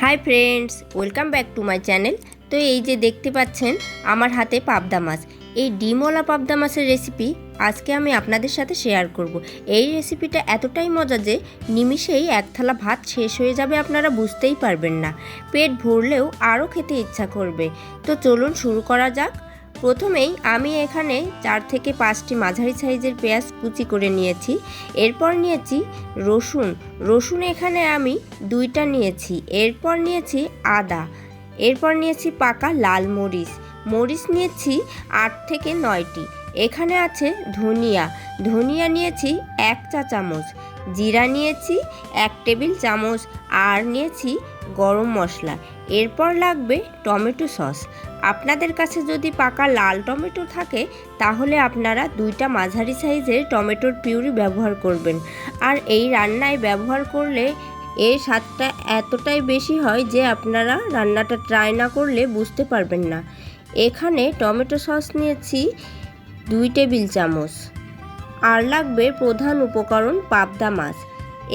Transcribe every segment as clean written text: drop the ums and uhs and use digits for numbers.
High friends welcome back to my channel. तो ये जे देखते पाच्छेन आमार हाथे पाबदा माछ, এই ডিমওয়ালা পাবদা মাছের রেসিপি আজকে আমি আপনাদের সাথে শেয়ার করব। এই রেসিপিটা এতটাই মজা যে নিমিষেই এক থালা ভাত শেষ হয়ে যাবে, আপনারা বুঝতেই পারবেন না। পেট ভরলেও আরও খেতে ইচ্ছা করবে। তো চলুন শুরু করা যাক। প্রথমেই আমি এখানে 4 থেকে 5টি মাঝারি সাইজের পেঁয়াজ কুচি করে নিয়েছি। এরপর নিয়েছি রসুন এখানে আমি 2টা নিয়েছি। এরপর নিয়েছি আদা, এরপর নিয়েছি পাকা লাল মরিচ নিয়েছি 8 থেকে 9টি। এখানে আছে ধনিয়া নিয়েছি 1 চা চামচ, জিরা নিয়েছি 1 টেবিল চামচ, আর নিয়েছি গরম মশলা। এরপর লাগবে টমেটো সস। আপনাদের কাছে যদি পাকা লাল টমেটো থাকে তাহলে আপনারা 2টা মাঝারি সাইজের টমেটোর পিউরি ব্যবহার করবেন। আর এই রান্নায় ব্যবহার করলে এর স্বাদটা এতটাই বেশি হয় যে আপনারা রান্নাটা ট্রাই না করলে বুঝতে পারবেন না। এখানে টমেটো সস নিয়েছি 2 টেবিল চামচ। আর লাগবে প্রধান উপকরণ পাবদা মাছ।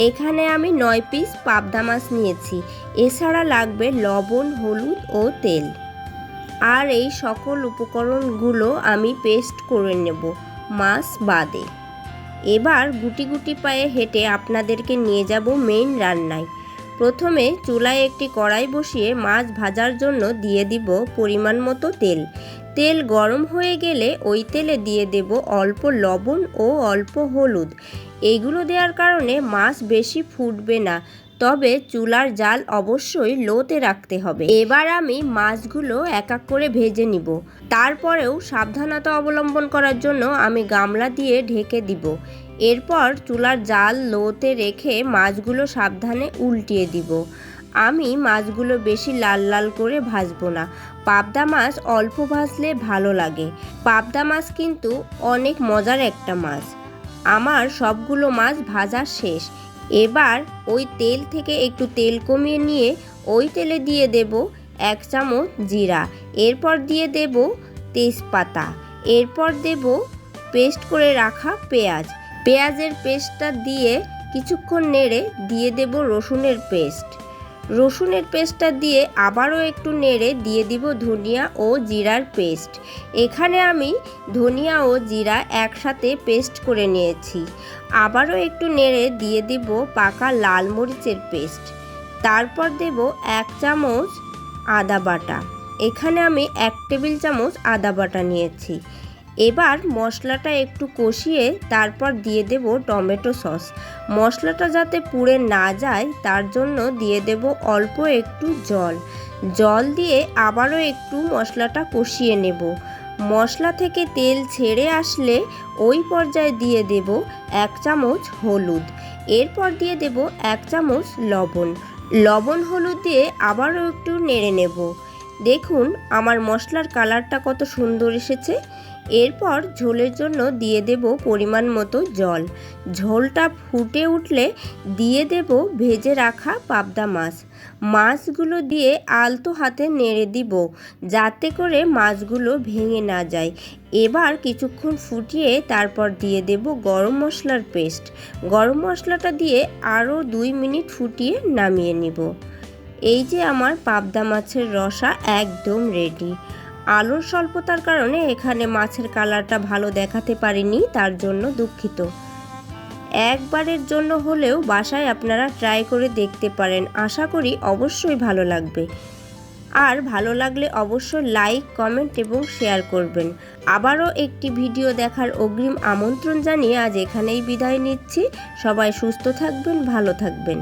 এখানে আমি 9 পিস পাবদা মাছ নিয়েছি। এছাড়া লাগবে লবণ, হলুদ ও তেল। আর এই সকল উপকরণগুলো আমি পেস্ট করে নেব মাছ বাদে। এবার গুটি গুটি পায়ে হেঁটে আপনাদেরকে নিয়ে যাব মেইন রান্নায়। প্রথমে চুলায় একটি কড়াই বসিয়ে মাছ ভাজার জন্য দিয়ে দিব পরিমাণ মতো তেল গরম হয়ে গেলে ওই তেলে দিয়ে দেব অল্প লবণ ও অল্প হলুদ। এইগুলো দেওয়ার কারণে মাছ বেশি ফুটবে না, তবে চুলার জাল অবশ্যই লোতে রাখতে হবে। এবার আমি মাছগুলো এক এক করে ভেজে নিব। তারপরেও সাবধানতা অবলম্বন করার জন্য আমি গামলা দিয়ে ঢেকে দিব। এরপর চুলার জাল লোতে রেখে মাছগুলো সাবধানে উল্টিয়ে দিব। আমি মাছগুলো বেশি লাল লাল করে ভাজবো না। পাবদা মাছ অল্প ভাজলে ভালো লাগে। পাবদা মাছ কিন্তু অনেক মজার একটা মাছ। আমার সবগুলো মাছ ভাজা শেষ। এবার ওই তেল থেকে একটু তেল কমিয়ে নিয়ে ওই তেলে দিয়ে দেব 1 চামচ জিরা, এরপর দিয়ে দেব তেজপাতা, এরপর দেব পেস্ট করে রাখা পেঁয়াজের পেস্টটা দিয়ে কিছুক্ষণ নেড়ে দিয়ে দেব রসুনের পেস্টটা দিয়ে আবারও একটু নেড়ে দিয়ে দিব ধনিয়া ও জিরার পেস্ট। এখানে আমি ধনিয়া ও জিরা একসাথে পেস্ট করে নিয়েছি। আবারও একটু নেড়ে দিয়ে দিব পাকা লাল মরিচের পেস্ট। তারপর দেব 1 চামচ আদা বাটা। এখানে আমি 1 টেবিল চামচ আদা বাটা নিয়েছি। এবার মশলাটা একটু কষিয়ে তারপর দিয়ে দেব টমেটো সস। মশলাটা যাতে পুড়ে না যায় তার জন্য দিয়ে দেব অল্প একটু জল দিয়ে আবারও একটু মশলাটা কষিয়ে নেব। মশলা থেকে তেল ছেড়ে আসলে ওই পর্যায়ে দিয়ে দেব 1 চামচ হলুদ, এরপর দিয়ে দেব 1 চামচ লবণ হলুদ দিয়ে আবারও একটু নেড়ে নেব। দেখুন আমার মশলার কালারটা কত সুন্দর এসেছে। এরপর ঝোলের জন্য দিয়ে দেব পরিমাণ মতো জল। ঝোলটা ফুটে উঠলে দিয়ে দেব ভেজে রাখা পাবদা মাছগুলো দিয়ে আলতো হাতে নেড়ে দিব যাতে করে মাছগুলো ভেঙে না যায়। এবার কিছুক্ষণ ফুটিয়ে তারপর দিয়ে দেব গরম মশলার পেস্ট। গরম মশলাটা দিয়ে আরও 2 মিনিট ফুটিয়ে নামিয়ে নিব। এই যে আমার পাবদা মাছের রসা একদম রেডি। আলুর স্বল্পতার কারণে এখানে মাছের কালারটা ভালো দেখাতে পারিনি, তার জন্য দুঃখিত। একবারের জন্য হলেও বাসায় আপনারা ট্রাই করে দেখতে পারেন। আশা করি অবশ্যই ভালো লাগবে। আর ভালো লাগলে অবশ্যই লাইক, কমেন্ট এবং শেয়ার করবেন। আবারও একটি ভিডিও দেখার অগ্রিম আমন্ত্রণ জানিয়ে আজ এখানেই বিদায় নিচ্ছি। সবাই সুস্থ থাকবেন, ভালো থাকবেন।